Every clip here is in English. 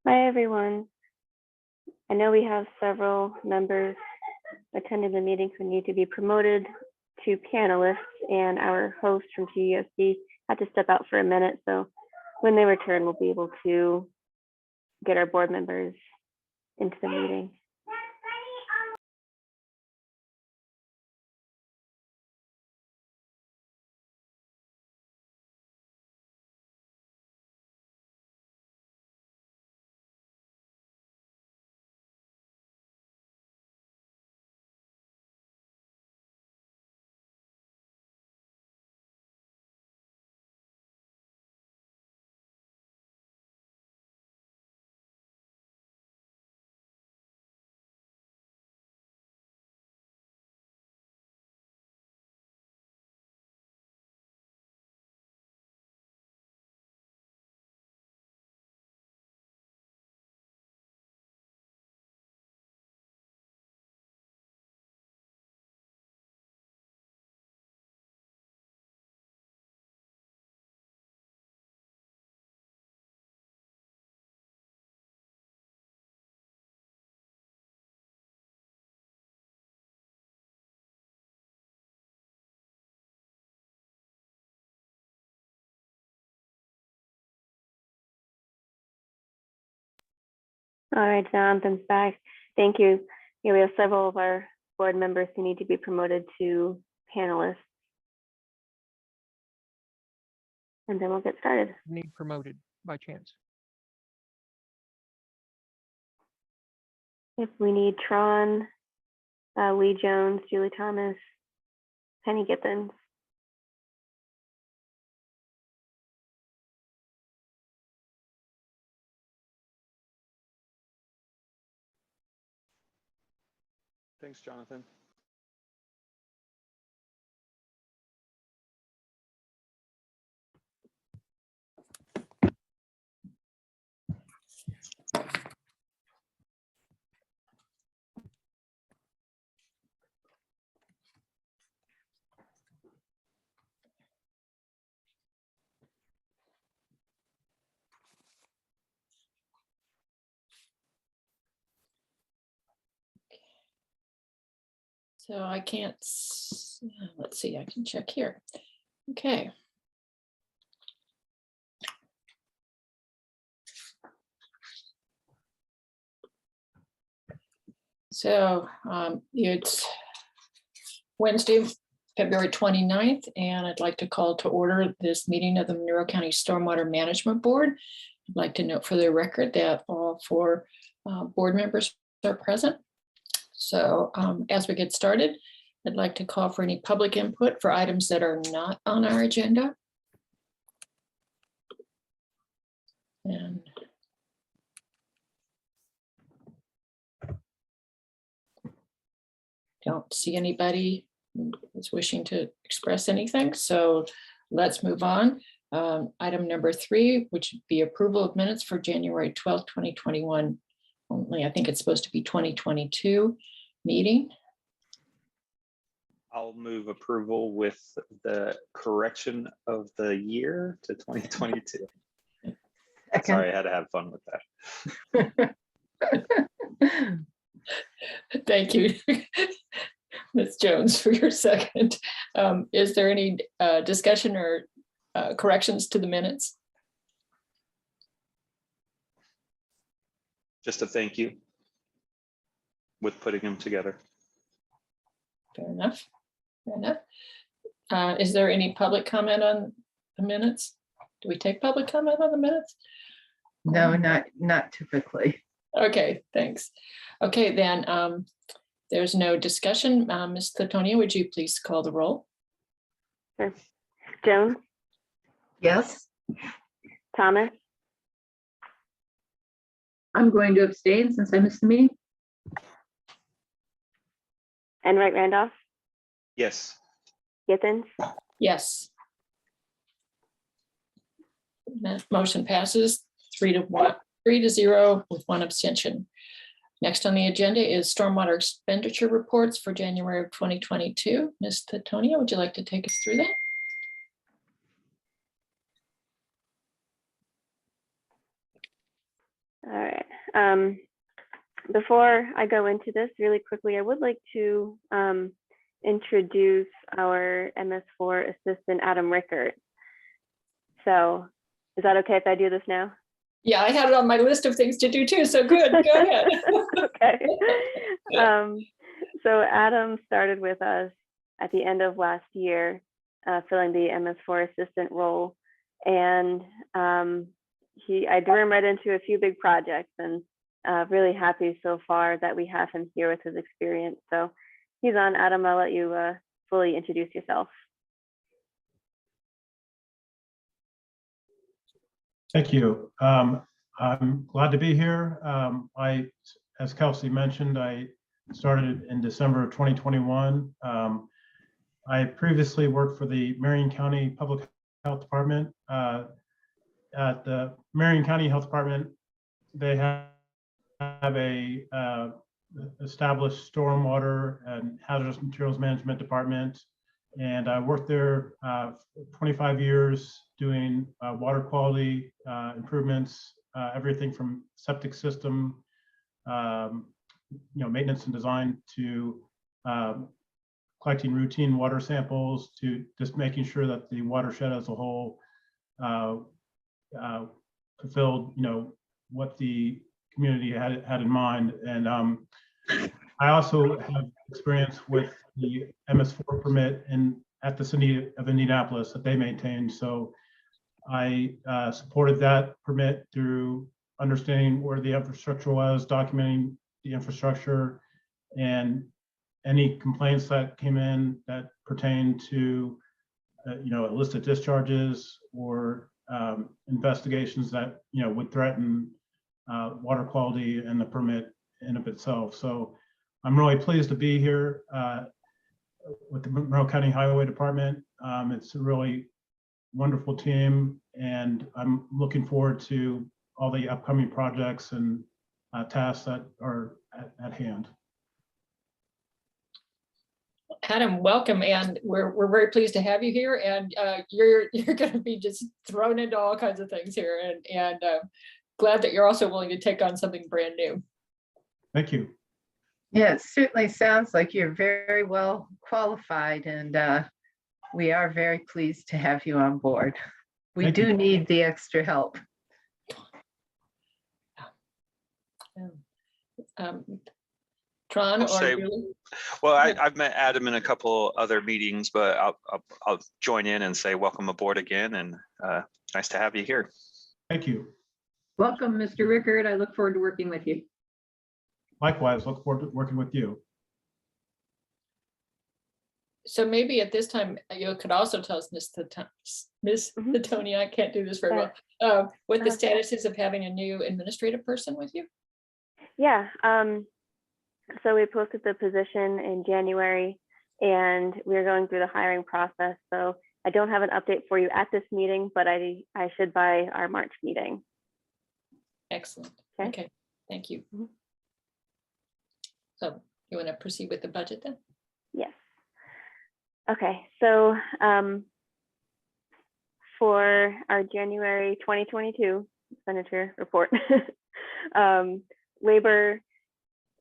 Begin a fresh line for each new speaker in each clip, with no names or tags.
Hi, everyone. I know we have several members attending the meetings who need to be promoted to panelists, and our host from TUSD had to step out for a minute. So when they return, we'll be able to get our board members into the meeting. All right, Jonathan's back. Thank you. Yeah, we have several of our board members who need to be promoted to panelists. And then we'll get started.
Need promoted by chance?
If we need Tron, Lee Jones, Julie Thomas, Penny Gippens.
Thanks, Jonathan.
So I can't, let's see, I can check here. Okay. So it's Wednesday, February 29th, and I'd like to call to order this meeting of the Monroe County Stormwater Management Board. I'd like to note for the record that all four board members are present. So as we get started, I'd like to call for any public input for items that are not on our agenda. And don't see anybody who's wishing to express anything. So let's move on. Item number 3, which would be approval of minutes for January 12th, 2021. Only I think it's supposed to be 2022 meeting.
I'll move approval with the correction of the year to 2022. Sorry, I had to have fun with that.
Thank you, Ms. Jones, for your second. Is there any discussion or corrections to the minutes?
Just a thank you with putting them together.
Fair enough. Fair enough. Is there any public comment on the minutes? Do we take public comment on the minutes?
No, not typically.
Okay, thanks. Okay, then there's no discussion. Ms. Clatonia, would you please call the roll?
Sure. Jones,
Yes,
Thomas,
I'm going to abstain since I missed the meeting.
Enright Randolph,
Yes.
Gippens,
Yes. That motion passes 3-0 with 1 abstention. Next on the agenda is stormwater expenditure reports for January of 2022. Ms. Tatonia, would you like to take us through that?
All right. Before I go into this really quickly, I would like to introduce our MS4 assistant, Adam Rickert. So is that okay if I do this now?
Yeah, I had it on my list of things to do too, so good, go ahead.
Okay. So Adam started with us at the end of last year, filling the MS4 assistant role. And I drew him right into a few big projects, and really happy so far that we have him here with his experience. So he's on. Adam, I'll let you fully introduce yourself.
Thank you. I'm glad to be here. As Kelsey mentioned, I started in December of 2021. I previously worked for the Marion County Public Health Department. At the Marion County Health Department, they have a established stormwater and hazardous materials management department. And I worked there 25 years doing water quality improvements, everything from septic system, maintenance and design to collecting routine water samples to just making sure that the watershed as a whole fulfilled, what the community had in mind. And I also have experience with the MS4 permit at the city of Indianapolis that they maintain. So I supported that permit through understanding where the infrastructure was, documenting the infrastructure, and any complaints that came in that pertain to illicit discharges or investigations that would threaten water quality and the permit in of itself. So I'm really pleased to be here with the Monroe County Highway Department. It's a really wonderful team, and I'm looking forward to all the upcoming projects and tasks that are at hand.
Adam, welcome, and we're very pleased to have you here. And you're going to be just thrown into all kinds of things here, and glad that you're also willing to take on something brand new.
Thank you.
Yeah, it certainly sounds like you're very well qualified, and we are very pleased to have you on board. We
Thank
do
you.
need the extra help.
Tron,
I'll say-
or Julie?
Well,
Yeah.
I've met Adam in a couple other meetings, but I'll join in and say welcome aboard again, and nice to have you here.
Thank you.
Welcome, Mr. Rickard. I look forward to working with you.
Likewise, look forward to working with you.
So maybe at this time, you could also tell us, Miss Tony, I can't do this very well, what the status is of having a new administrative person with you?
Yeah. So we posted the position in January, and we're going through the hiring process. So I don't have an update for you at this meeting, but I should by our March meeting.
Excellent.
Okay.
Okay, thank you.
Mhm.
So you want to proceed with the budget then?
Yes. Okay, so for our January 2022 expenditure report, labor,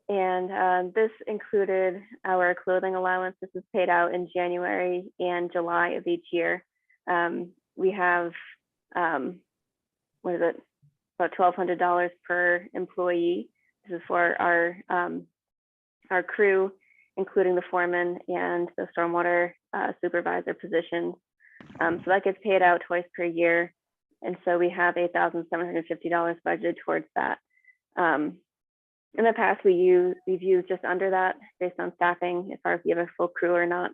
and this included our clothing allowance. This is paid out in January and July of each year. We have, what is it, about $1,200 per employee. This is for our crew, including the foreman and the stormwater supervisor positions. So that gets paid out twice per year. And so we have $8,750 budgeted towards that. In the past, we've used just under that based on staffing, as far as you have a full crew or not.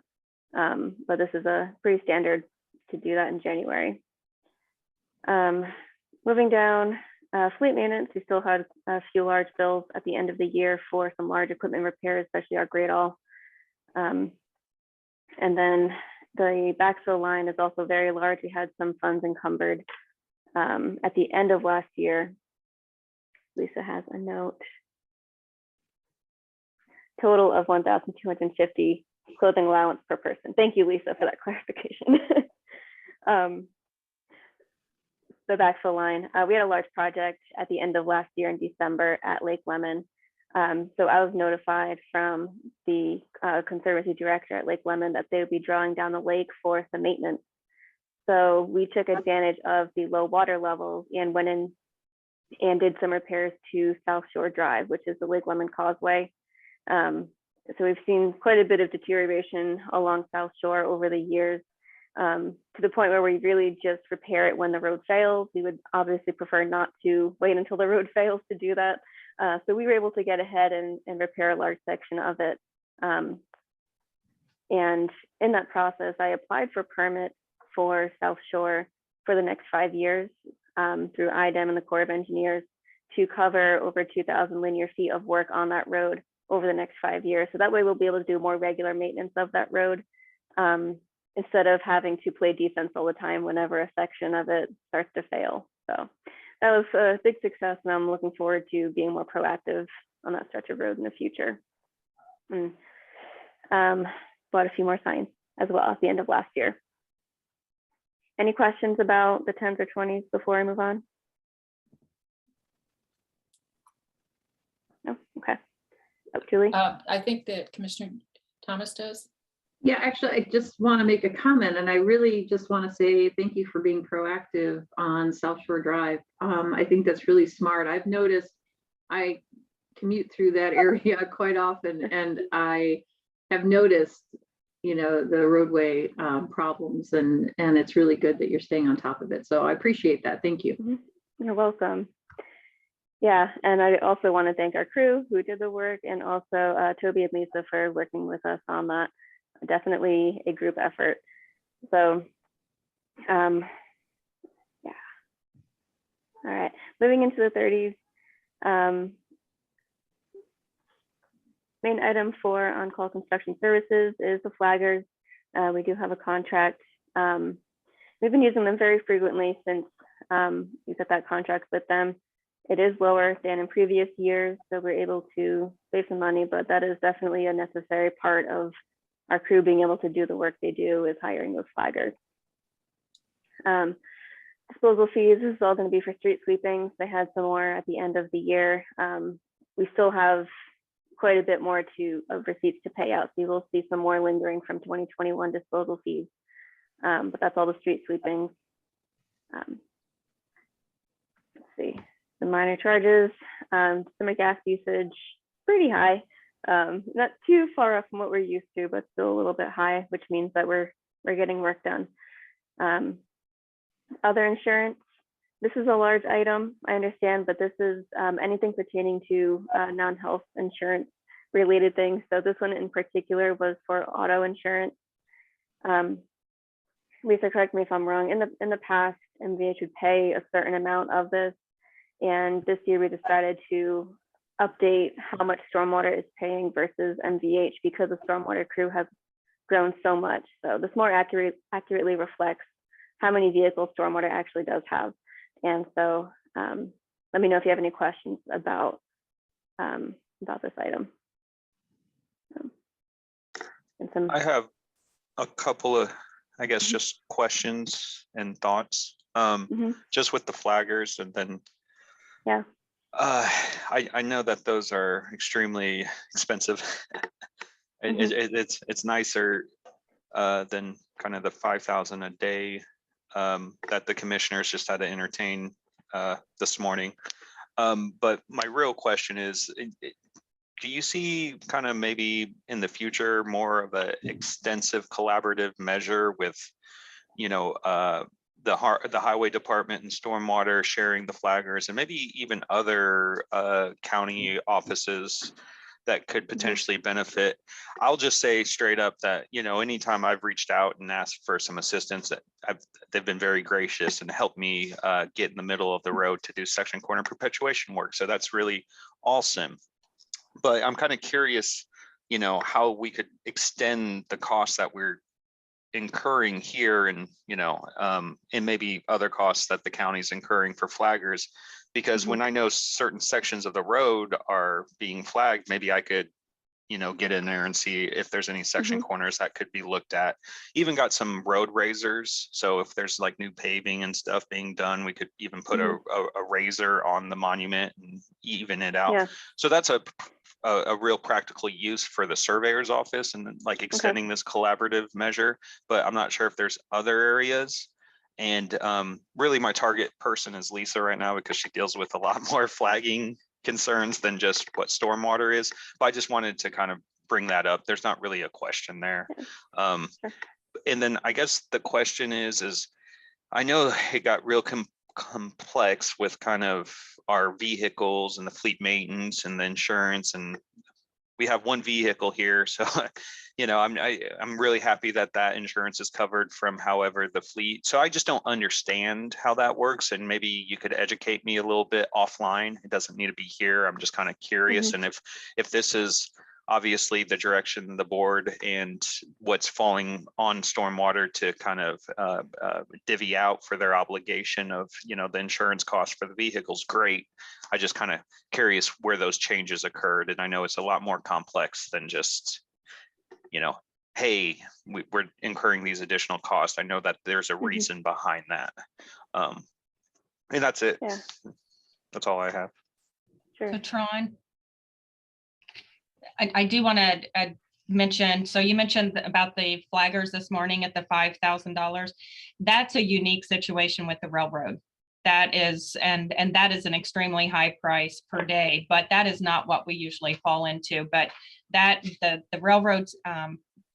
But this is a pretty standard to do that in January. Moving down, fleet maintenance, we still had a few large bills at the end of the year for some large equipment repairs, especially our grade all. And then the backfill line is also very large. We had some funds encumbered at the end of last year. Lisa has a note. Total of $1,250 clothing allowance per person. Thank you, Lisa, for that clarification. the backfill line. We had a large project at the end of last year in December at Lake Lemon. So I was notified from the conservancy director at Lake Lemon that they would be drawing down the lake for some maintenance. So we took advantage of the low water levels and went in and did some repairs to South Shore Drive, which is the Lake Lemon Causeway. So we've seen quite a bit of deterioration along South Shore over the years, to the point where we really just repair it when the road fails. We would obviously prefer not to wait until the road fails to do that. So we were able to get ahead and repair a large section of it. And in that process, I applied for permits for South Shore for the next 5 years through IDEM and the Corps of Engineers to cover over 2,000 linear feet of work on that road over the next 5 years. So that way we'll be able to do more regular maintenance of that road instead of having to play defense all the time whenever a section of it starts to fail. So that was a big success, and I'm looking forward to being more proactive on that stretch of road in the future. And bought a few more signs as well at the end of last year. Any questions about the 10s or 20s before I move on? No? Okay. Oh, Julie?
I think that Commissioner Thomas does.
Yeah, actually, I just want to make a comment, and I really just want to say thank you for being proactive on South Shore Drive. I think that's really smart. I've noticed I commute through that area quite often, and I have noticed, you know, the roadway problems, and it's really good that you're staying on top of it. So I appreciate that. Thank you.
You're welcome. Yeah, and I also want to thank our crew who did the work, and also Toby and Lisa for working with us on that. Definitely a group effort. So, yeah. All right, moving into the 30s. Main item for on-call construction services is the flaggers. We do have a contract. We've been using them very frequently since we got that contract with them. It is lower than in previous years, so we're able to save some money, but that is definitely a necessary part of our crew being able to do the work they do, is hiring those flaggers. Disposal fees, this is all going to be for street sweepings. They had some more at the end of the year. We still have quite a bit more of receipts to pay out, so you will see some more lingering from 2021 disposal fees, but that's all the street sweepings. Let's see, the minor charges, summer gas usage, pretty high. Not too far off from what we're used to, but still a little bit high, which means that we're getting work done. Other insurance, this is a large item, I understand, but this is anything pertaining to non-health insurance related things. So this one in particular was for auto insurance. Lisa, correct me if I'm wrong. In the past, MVH would pay a certain amount of this, and this year we decided to update how much Stormwater is paying versus MVH because the Stormwater crew has grown so much. So this more accurately reflects how many vehicles Stormwater actually does have. And so let me know if you have any questions about this item.
I have a couple of, I guess, just questions and thoughts, just with the flaggers, and then
yeah.
I know that those are extremely expensive. It's nicer than kind of the 5,000 a day that the commissioners just had to entertain this morning. But my real question is, do you see kind of maybe in the future more of an extensive collaborative measure with, you know, the highway department and Stormwater sharing the flaggers, and maybe even other county offices that could potentially benefit? I'll just say straight up that, you know, anytime I've reached out and asked for some assistance, they've been very gracious and helped me get in the middle of the road to do section corner perpetuation work. So that's really awesome. But I'm kind of curious, you know, how we could extend the costs that we're incurring here, and, you know, and maybe other costs that the county's incurring for flaggers. Because when I know certain sections of the road are being flagged, maybe I could, get in there and see if there's any section corners that could be looked at. Even got some road razors. So if there's like new paving and stuff being done, we could even put a razor on the monument and even it out.
Yeah.
So that's a real practical use for the surveyor's office and like extending this collaborative measure, but I'm not sure if there's other areas. And really my target person is Lisa right now because she deals with a lot more flagging concerns than just what stormwater is. But I just wanted to kind of bring that up. There's not really a question there. And then I guess the question is I know it got real complex with kind of our vehicles and the fleet maintenance and the insurance, and we have one vehicle here. So, I'm really happy that insurance is covered from however the fleet. So I just don't understand how that works. And maybe you could educate me a little bit offline. It doesn't need to be here. I'm just kind of curious. And if this is obviously the direction the board and what's falling on stormwater to kind of divvy out for their obligation of, the insurance cost for the vehicles, great. I just kind of curious where those changes occurred. And I know it's a lot more complex than just, hey, we're incurring these additional costs. I know that there's a reason behind that. And that's it.
Yeah.
That's all I have.
Sure.
So Tron, I do want to mention, so you mentioned about the flaggers this morning at the $5,000. That's a unique situation with the railroad. That is, and that is an extremely high price per day, but that is not what we usually fall into. But that the railroads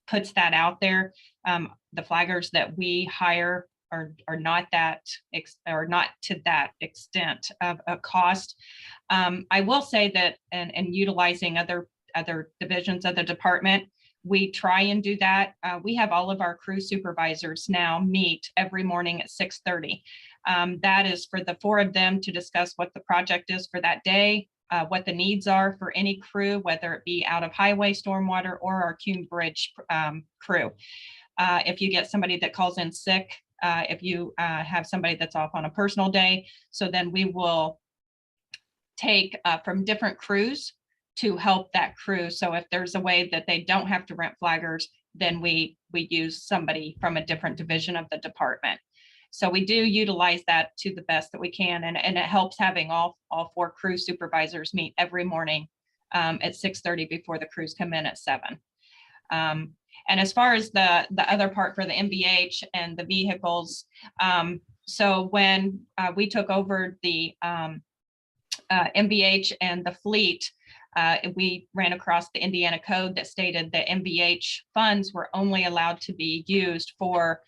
puts that out there. The flaggers that we hire are not not to that extent of a cost. I will say that, and utilizing other divisions of the department, we try and do that. We have all of our crew supervisors now meet every morning at 6:30. That is for the 4 of them to discuss what the project is for that day, what the needs are for any crew, whether it be out of highway stormwater or our Cume Bridge crew. If you get somebody that calls in sick, if you have somebody that's off on a personal day, so then we will take from different crews to help that crew. So if there's a way that they don't have to rent flaggers, then we use somebody from a different division of the department. So we do utilize that to the best that we can. And it helps having all 4 crew supervisors meet every morning at 6:30 before the crews come in at 7. And as far as the other part for the MVH and the vehicles, so when we took over the MVH and the fleet, we ran across the Indiana code that stated that MVH funds were only allowed to be used for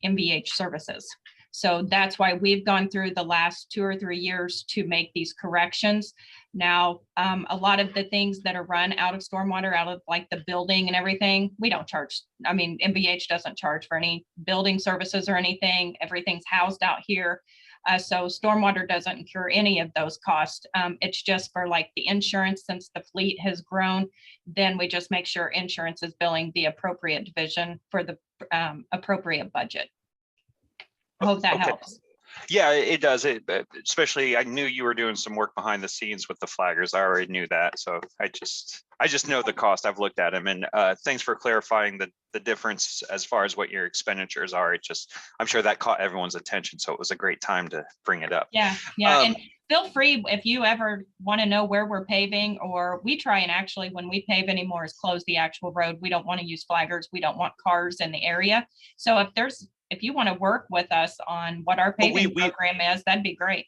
MVH services. So that's why we've gone through the last 2 or 3 years to make these corrections. Now, a lot of the things that are run out of stormwater, out of like the building and everything, we don't charge. I mean, MVH doesn't charge for any building services or anything. Everything's housed out here. So stormwater doesn't incur any of those costs. It's just for like the insurance, since the fleet has grown, then we just make sure insurance is billing the appropriate division for the appropriate budget. I hope that helps.
Yeah, it does. Especially, I knew you were doing some work behind the scenes with the flaggers. I already knew that. So I just know the cost. I've looked at them, and thanks for clarifying the difference as far as what your expenditures are. I'm sure that caught everyone's attention. So it was a great time to bring it up.
Yeah. And feel free if you ever want to know where we're paving, or we try and actually, when we pave anymore, is close the actual road. We don't want to use flaggers. We don't want cars in the area. So if you want to work with us on what our paving program is, that'd be great.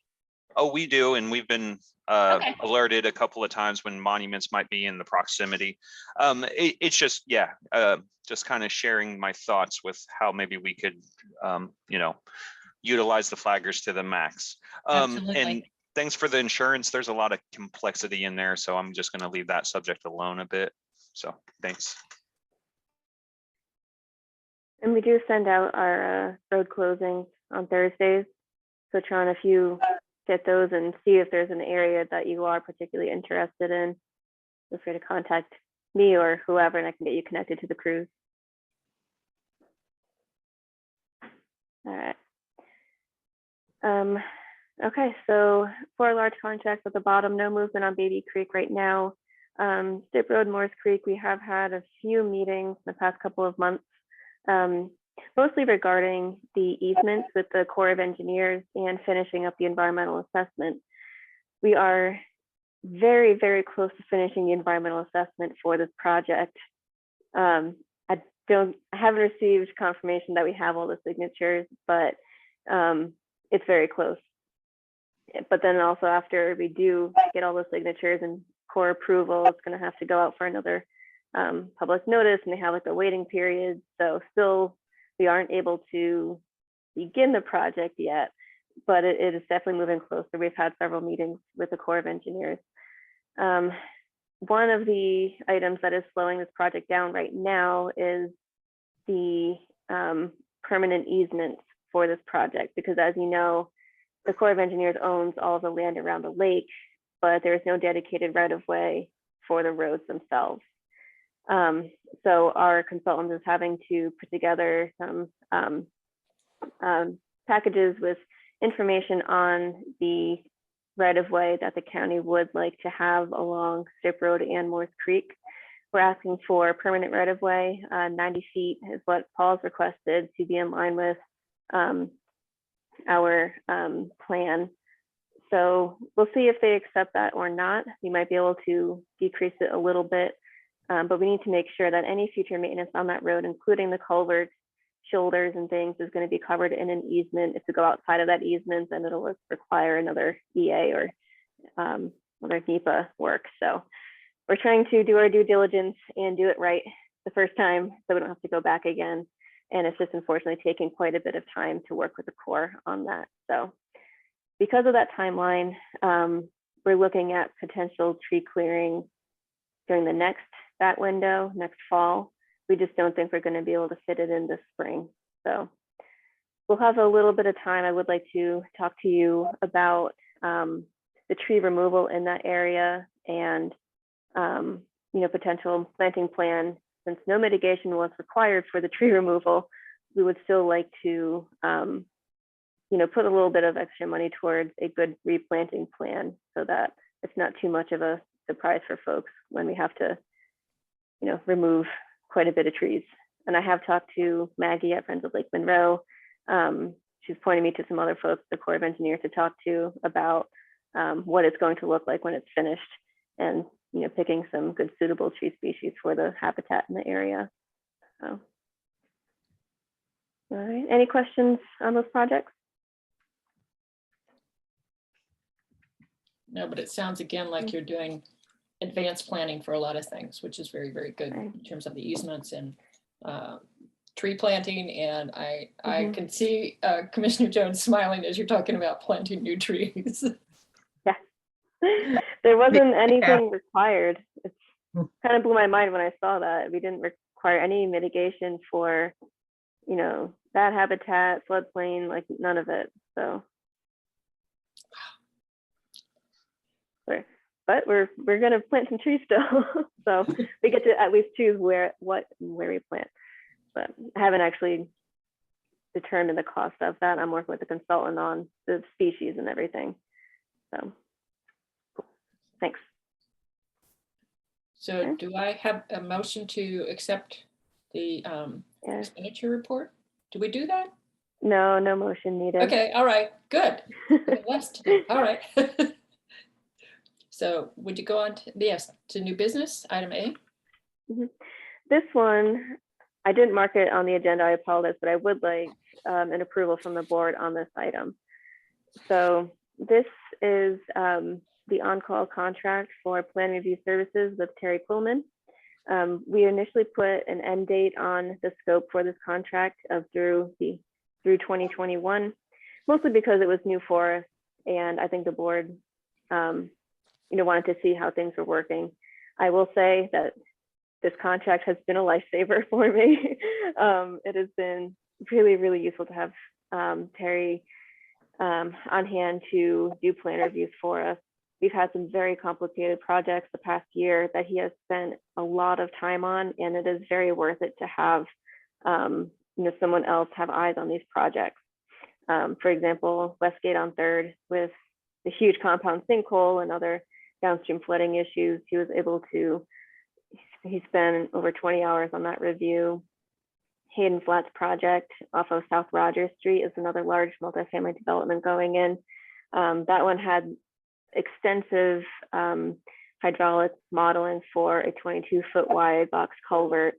Oh, we do. And we've been alerted a couple of times when monuments might be in the proximity. It's just, just kind of sharing my thoughts with how maybe we could, utilize the flaggers to the max. And thanks for the insurance. There's a lot of complexity in there. So I'm just going to leave that subject alone a bit. So thanks.
And we do send out our road closings on Thursdays. So Tron, if you get those and see if there's an area that you are particularly interested in, feel free to contact me or whoever, and I can get you connected to the crews. All right. Okay, so 4 large contracts at the bottom, no movement on Baby Creek right now. Dip Road, Morris Creek, we have had a few meetings in the past couple of months, mostly regarding the easements with the Corps of Engineers and finishing up the environmental assessment. We are very, very close to finishing the environmental assessment for this project. I haven't received confirmation that we have all the signatures, but it's very close. But then also after we do get all the signatures and Corps approval, it's going to have to go out for another public notice, and they have like a waiting period. So still, we aren't able to begin the project yet, but it is definitely moving closer. We've had several meetings with the Corps of Engineers. One of the items that is slowing this project down right now is the permanent easements for this project, because as you know, the Corps of Engineers owns all of the land around the lake, but there is no dedicated right of way for the roads themselves. So our consultant is having to put together some packages with information on the right of way that the county would like to have along Strip Road and Morris Creek. We're asking for permanent right of way. 90 feet is what Paul's requested to be in line with our plan. So we'll see if they accept that or not. We might be able to decrease it a little bit, but we need to make sure that any future maintenance on that road, including the culverts, shoulders and things, is going to be covered in an easement. If we go outside of that easement, then it'll require another EA or other NEPA work. So we're trying to do our due diligence and do it right the first time, so we don't have to go back again. And it's just unfortunately taking quite a bit of time to work with the Corps on that. So because of that timeline, we're looking at potential tree clearing during the next bat window, next fall. We just don't think we're going to be able to fit it in this spring. So we'll have a little bit of time. I would like to talk to you about the tree removal in that area and potential planting plan. Since no mitigation was required for the tree removal, we would still like to put a little bit of extra money towards a good replanting plan so that it's not too much of a surprise for folks when we have to remove quite a bit of trees. And I have talked to Maggie at Friends of Lake Monroe. She's pointing me to some other folks, the Corps of Engineers, to talk to about what it's going to look like when it's finished, and picking some good suitable tree species for the habitat in the area. So, all right, any questions on those projects?
No, but it sounds again like you're doing advanced planning for a lot of things, which is very, very good in terms of the easements and tree planting. And I can see Commissioner Jones smiling as you're talking about planting new trees.
Yeah, there wasn't anything required. It kind of blew my mind when I saw that. We didn't require any mitigation for, that habitat, floodplain, like none of it. So. But we're going to plant some trees still, so we get to at least choose where we plant. But I haven't actually determined the cost of that. I'm working with a consultant on the species and everything. So, cool. Thanks.
So,
Okay.
do I have a motion to accept the expenditure report? Do we do that?
No motion needed.
Okay. All right. Good. Less to do. All right. So would you go on to new business, item A?
This one, I didn't mark it on the agenda, I apologize, but I would like an approval from the board on this item. So this is the on-call contract for plan review services with Terry Quillman. We initially put an end date on the scope for this contract of through 2021, mostly because it was new for us, and I think the board wanted to see how things were working. I will say that this contract has been a lifesaver for me. It has been really, really useful to have Terry on hand to do plan reviews for us. We've had some very complicated projects the past year that he has spent a lot of time on, and it is very worth it to have someone else have eyes on these projects. For example, Westgate on 3rd with the huge compound sinkhole and other downstream flooding issues. He was able to, he spent over 20 hours on that review. Hayden Flats project off of South Rogers Street is another large multifamily development going in. That one had extensive hydraulic modeling for a 22-foot wide box culvert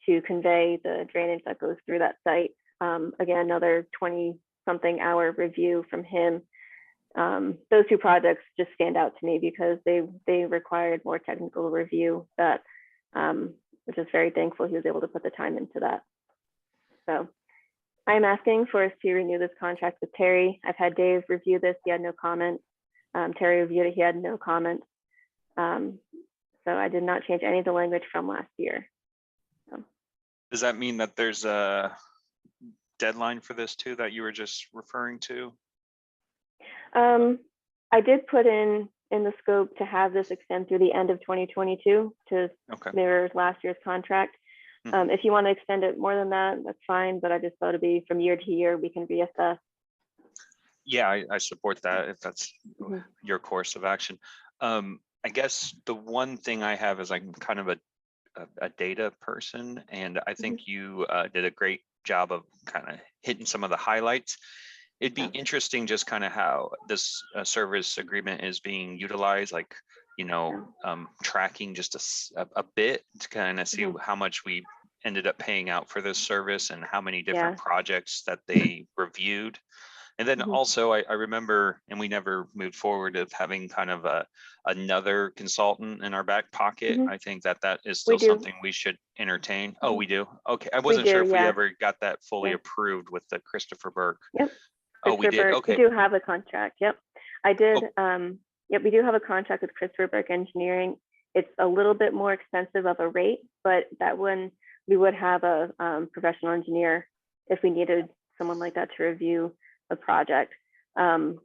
to convey the drainage that goes through that site. Again, another 20-something hour review from him. Those two projects just stand out to me because they required more technical review, that which is very thankful he was able to put the time into that. So I'm asking for us to renew this contract with Terry. I've had Dave review this. He had no comment. Terry reviewed it. He had no comment. So I did not change any of the language from last year. So.
Does that mean that there's a deadline for this too that you were just referring to?
I did put in the scope to have this extend through the end of 2022 to mirror last year's contract. If you want to extend it more than that, that's fine, but I just thought it'd be from year to year, we can reassess.
Yeah, I support that if that's your course of action. I guess the one thing I have is I'm kind of a data person, and I think you did a great job of kind of hitting some of the highlights. It'd be interesting just kind of how this service agreement is being utilized, like, you know, tracking just a bit to kind of see how much we ended up paying out for this service and how many different projects that they reviewed. And then also I remember, and we never moved forward, of having kind of another consultant in our back pocket. I think that is still something we should entertain. Oh, we do? Okay, I wasn't sure if we ever got that fully approved with the Christopher Burke.
Yep.
Oh, we did. Okay.
We do have a contract. Yep. I did. Yep. We do have a contract with Christopher Burke Engineering. It's a little bit more expensive of a rate, but that one we would have a professional engineer if we needed someone like that to review a project. I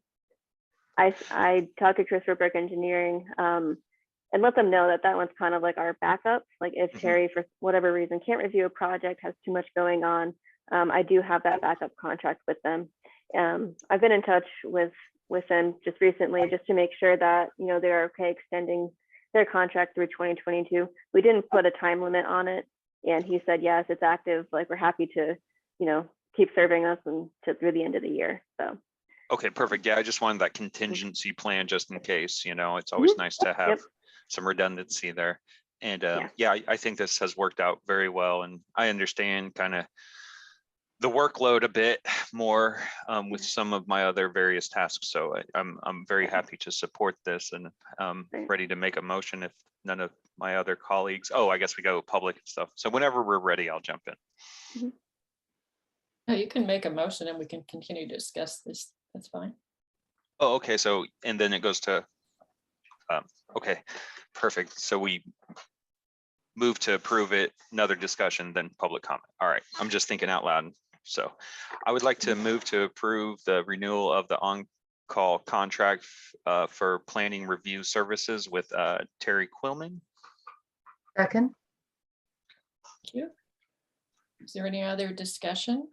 talked to Christopher Burke Engineering and let them know that one's kind of like our backup. Like if Terry, for whatever reason, can't review a project, has too much going on, I do have that backup contract with them. I've been in touch with them just recently, just to make sure that, you know, they're okay extending their contract through 2022. We didn't put a time limit on it, and he said, yes, it's active. Like, we're happy to, you know, keep serving us and through the end of the year. So.
Okay, perfect. Yeah, I just wanted that contingency plan just in case. You know, it's always nice to have some redundancy there. And yeah, I think this has worked out very well, and I understand kind of the workload a bit more with some of my other various tasks. So I'm very happy to support this, and ready to make a motion if none of my other colleagues. Oh, I guess we go public and stuff. So whenever we're ready, I'll jump in.
No, you can make a motion and we can continue to discuss this. That's fine.
Oh, okay. So, and then it goes to, okay, perfect. So we move to approve it, another discussion, then public comment. All right, I'm just thinking out loud. So I would like to move to approve the renewal of the on-call contract for planning review services with Terry Quillman.
Second.
Thank you. Is there any other discussion?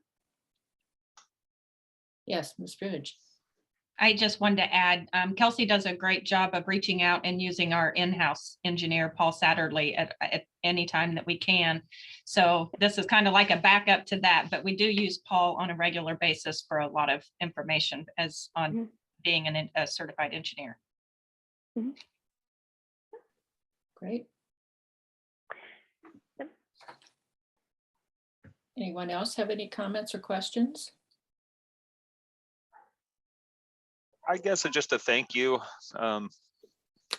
Yes, Ms. Bridge.
I just wanted to add, Kelsey does a great job of reaching out and using our in-house engineer, Paul Satterley, at any time that we can. So this is kind of like a backup to that, but we do use Paul on a regular basis for a lot of information as on being a certified engineer.
Great. Anyone else have any comments or questions?
I guess just a thank you.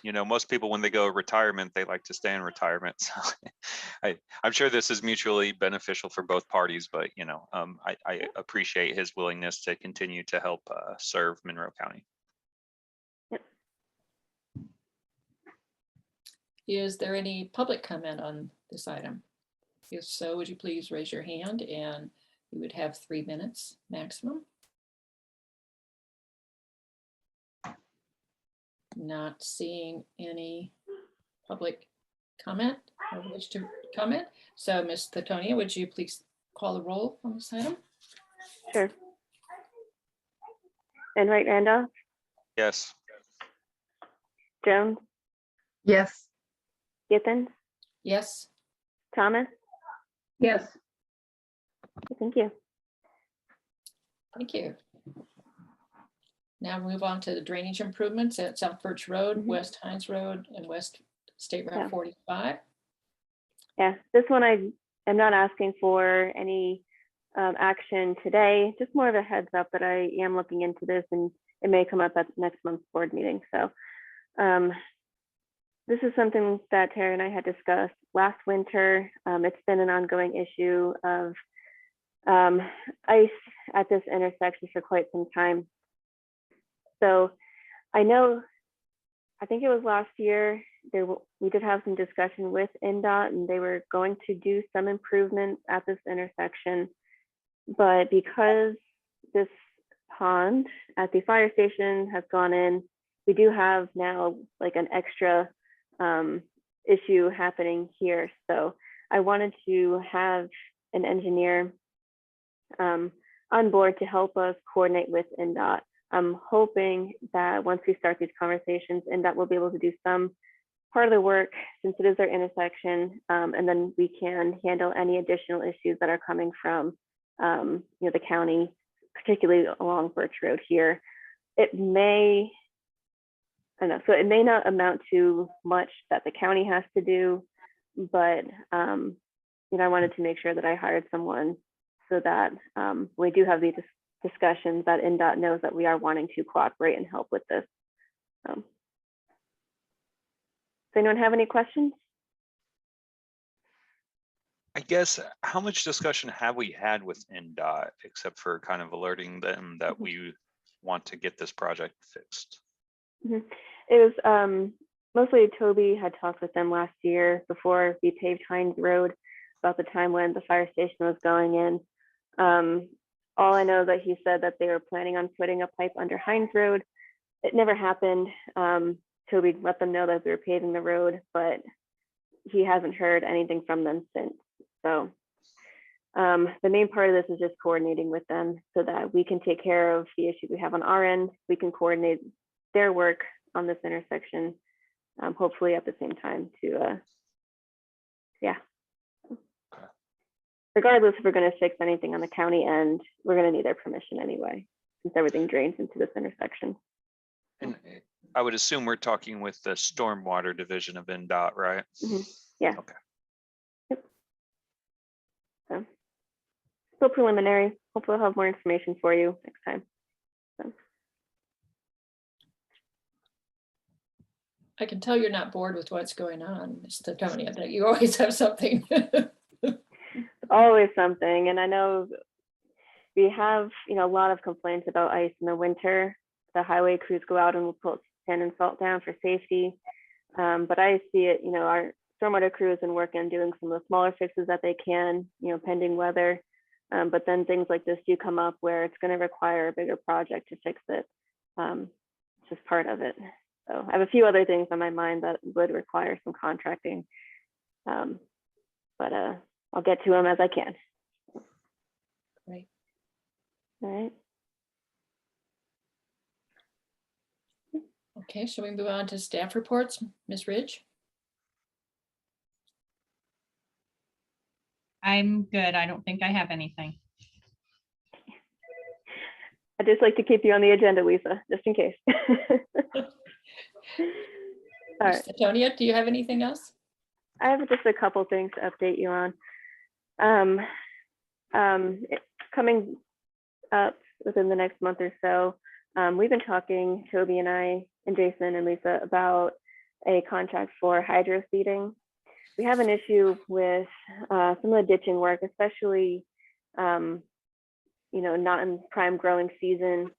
You know, most people, when they go retirement, they like to stay in retirement. So I'm sure this is mutually beneficial for both parties, but, you know, I appreciate his willingness to continue to help serve Monroe County.
Is there any public comment on this item? If so, would you please raise your hand, and you would have 3 minutes maximum. Not seeing any public comment or wish to comment. So Ms. Latonia, would you please call the roll on this item?
Sure. Enright Randolph,
Yes.
Jones,
Yes,
Githens,
Yes,
Thomas?
Yes,
Thank you.
thank you. Now move on to the drainage improvements at South Birch Road,
Mhm.
West Hines Road, and West State
Yeah.
Route 45.
Yeah, this one I am not asking for any action today, just more of a heads up that I am looking into this and it may come up at next month's board meeting. So this is something that Terry and I had discussed last winter. It's been an ongoing issue of ice at this intersection for quite some time. So I know, I think it was last year, we did have some discussion with NDOT and they were going to do some improvements at this intersection. But because this pond at the fire station has gone in, we do have now like an extra issue happening here. So I wanted to have an engineer on board to help us coordinate with NDOT. I'm hoping that once we start these conversations, NDOT will be able to do some part of the work since it is our intersection, and then we can handle any additional issues that are coming from the county, particularly along Birch Road here. It may, I don't know, so it may not amount to much that the county has to do, but I wanted to make sure that I hired someone so that we do have these discussions that NDOT knows that we are wanting to cooperate and help with this. Does anyone have any questions?
I guess, how much discussion have we had with NDOT, except for kind of alerting them that we want to get this project fixed?
It was mostly Toby had talked with them last year before we paved Hines Road, about the time when the fire station was going in. All I know that he said that they were planning on putting a pipe under Hines Road. It never happened. Toby let them know that we were paving the road, but he hasn't heard anything from them since. So the main part of this is just coordinating with them so that we can take care of the issue we have on our end. We can coordinate their work on this intersection, hopefully at the same time to, yeah.
Okay.
Regardless if we're going to fix anything on the county end, we're going to need their permission anyway, since everything drains into this intersection.
And I would assume we're talking with the Stormwater division of NDOT, right?
Yeah.
Okay.
Yep. So, still preliminary. Hopefully I'll have more information for you next time. So.
I can tell you're not bored with what's going on, Mr. Tony, that you always have something.
Always something. And I know we have, a lot of complaints about ice in the winter. The highway crews go out and will put sand and salt down for safety. But I see it, our stormwater crew has been working on doing some of the smaller fixes that they can, pending weather. But then things like this do come up where it's going to require a bigger project to fix it. It's just part of it. So I have a few other things on my mind that would require some contracting. But I'll get to them as I can.
Great.
All right.
Okay, shall we move on to staff reports? Ms. Ridge?
I'm good. I don't think I have anything.
I'd just like to keep you on the agenda, Lisa, just in case. All right.
Mr. Tonia, do you have anything else?
I have just a couple things to update you on. Coming up within the next month or so, we've been talking, Toby and I and Jason and Lisa, about a contract for hydro seeding. We have an issue with some of the ditching work, especially not in prime growing season,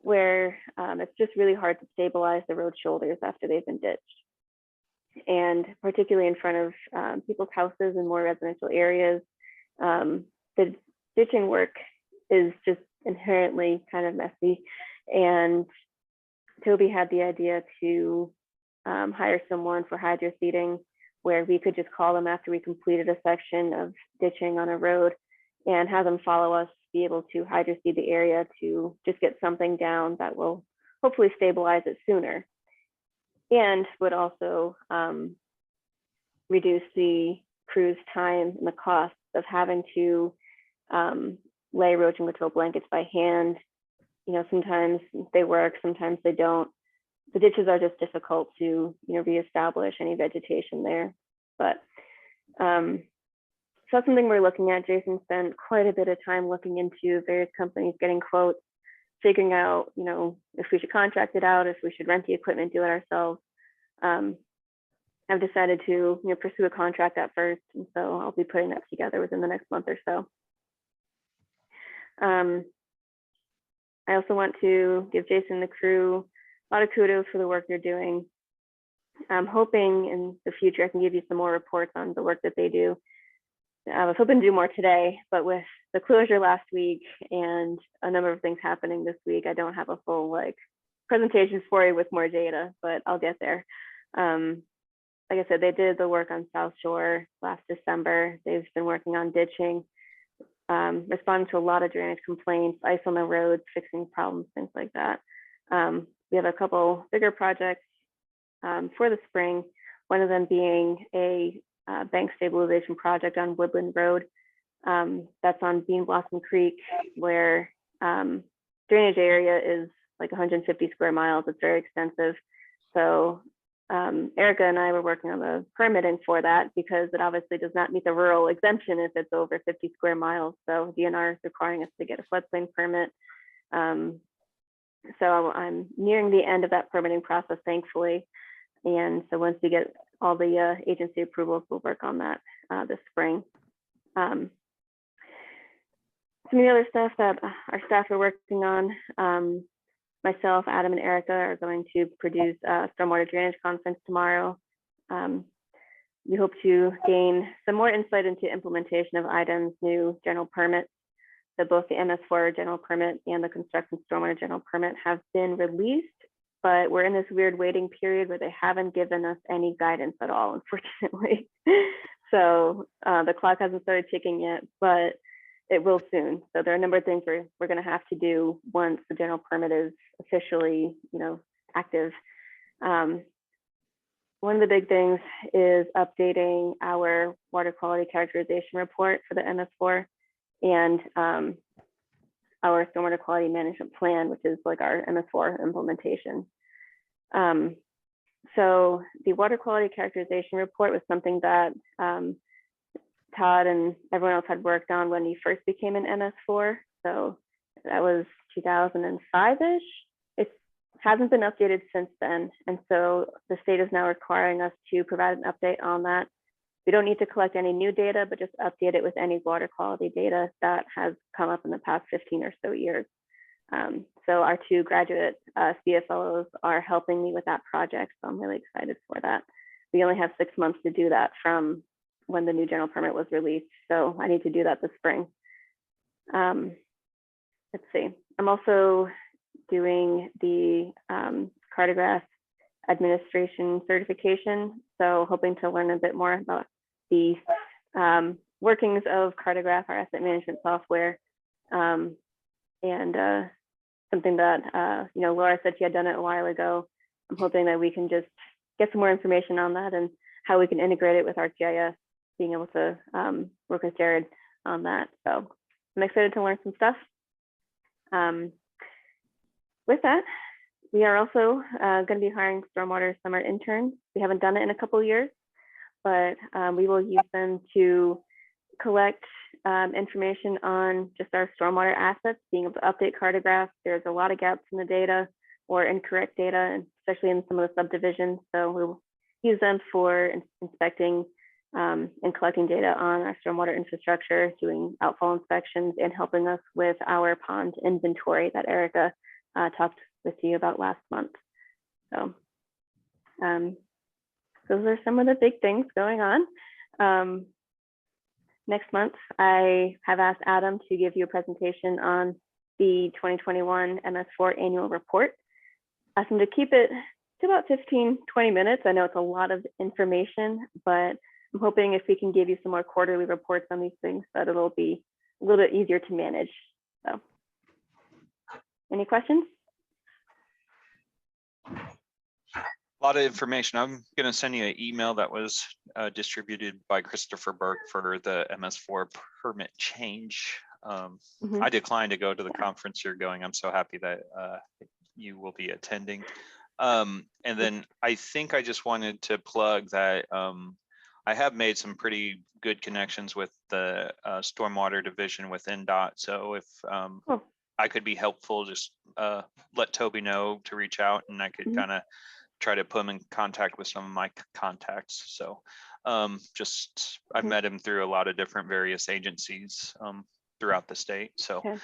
where it's just really hard to stabilize the road shoulders after they've been ditched. And particularly in front of people's houses in more residential areas, the ditching work is just inherently kind of messy. And Toby had the idea to hire someone for hydro seeding, where we could just call them after we completed a section of ditching on a road and have them follow us, be able to hydro seed the area to just get something down that will hopefully stabilize it sooner. and would also reduce the crew's time and the cost of having to lay erosion control blankets by hand. You know, sometimes they work, sometimes they don't. The ditches are just difficult to, you know, reestablish any vegetation there. But so that's something we're looking at. Jason spent quite a bit of time looking into various companies, getting quotes, figuring out, you know, if we should contract it out, if we should rent the equipment, do it ourselves. I've decided to, you know, pursue a contract at first, and so I'll be putting that together within the next month or so. I also want to give Jason and the crew a lot of kudos for the work they're doing. I'm hoping in the future I can give you some more reports on the work that they do. I was hoping to do more today, but with the closure last week and a number of things happening this week, I don't have a full like presentation for you with more data, but I'll get there. Like I said, they did the work on South Shore last December. They've been working on ditching, responding to a lot of drainage complaints, ice on the roads, fixing problems, things like that. We have a couple bigger projects for the spring, one of them being a bank stabilization project on Woodland Road. That's on Bean Blossom Creek, where drainage area is like 150 square miles. It's very extensive. So Erica and I were working on the permitting for that because it obviously does not meet the rural exemption if it's over 50 square miles. So DNR is requiring us to get a floodplain permit. So I'm nearing the end of that permitting process, thankfully. And so once we get all the agency approvals, we'll work on that this spring. Some of the other stuff that our staff are working on, myself, Adam, and Erica are going to produce a stormwater drainage conference tomorrow. We hope to gain some more insight into implementation of items, new general permits. So both the MS4 general permit and the construction stormwater general permit have been released, but we're in this weird waiting period where they haven't given us any guidance at all, unfortunately. So the clock hasn't started ticking yet, but it will soon. So there are a number of things we're going to have to do once the general permit is officially, you know, active. One of the big things is updating our water quality characterization report for the MS4 and our stormwater quality management plan, which is like our MS4 implementation. So the water quality characterization report was something that Todd and everyone else had worked on when he first became an MS4. So that was 2005-ish. It hasn't been updated since then. And so the state is now requiring us to provide an update on that. We don't need to collect any new data, but just update it with any water quality data that has come up in the past 15 or so years. So our two graduate CFLOs are helping me with that project. So I'm really excited for that. We only have 6 months to do that from when the new general permit was released. So I need to do that this spring. Let's see. I'm also doing the cartograph administration certification. So hoping to learn a bit more about the workings of cartograph, our asset management software. And something that, you know, Laura said she had done it a while ago. I'm hoping that we can just get some more information on that and how we can integrate it with ArcGIS, being able to work with Jared on that. So I'm excited to learn some stuff. With that, we are also going to be hiring stormwater summer interns. We haven't done it in a couple of years, but we will use them to collect information on just our stormwater assets, being able to update cartographs. There's a lot of gaps in the data or incorrect data, and especially in some of the subdivisions. So we'll use them for inspecting and collecting data on our stormwater infrastructure, doing outfall inspections, and helping us with our pond inventory that Erica talked with you about last month. So those are some of the big things going on. Next month, I have asked Adam to give you a presentation on the 2021 MS4 annual report. Asked him to keep it to about 15, 20 minutes. I know it's a lot of information, but I'm hoping if we can give you some more quarterly reports on these things, that it'll be a little bit easier to manage. So, any questions?
lot of information. I'm going to send you an email that was distributed by Christopher Burke for the MS4 permit change.
Mhm.
I declined to go to the conference you're going. I'm so happy that you will be attending. And then I think I just wanted to plug that I have made some pretty good connections with the Stormwater division within DOT. So if
Cool.
I could be helpful, just let Toby know to reach out, and I could
Mhm.
kind of try to put him in contact with some of my contacts. So just I've
Mhm.
met him through a lot of different various agencies throughout the state. So
Okay.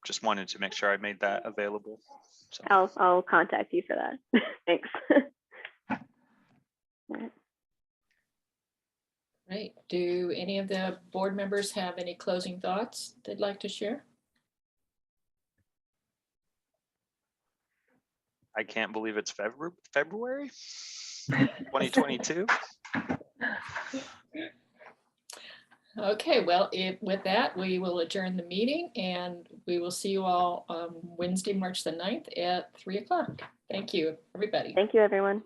just wanted to make sure I made that available. So
I'll contact you for that. Thanks. All right.
Right. Do any of the board members have any closing thoughts they'd like to share?
I can't believe it's February 2022.
Okay, well, with that, we will adjourn the meeting and we will see you all Wednesday, March the 9th at 3 o'clock. Thank you, everybody.
Thank you, everyone.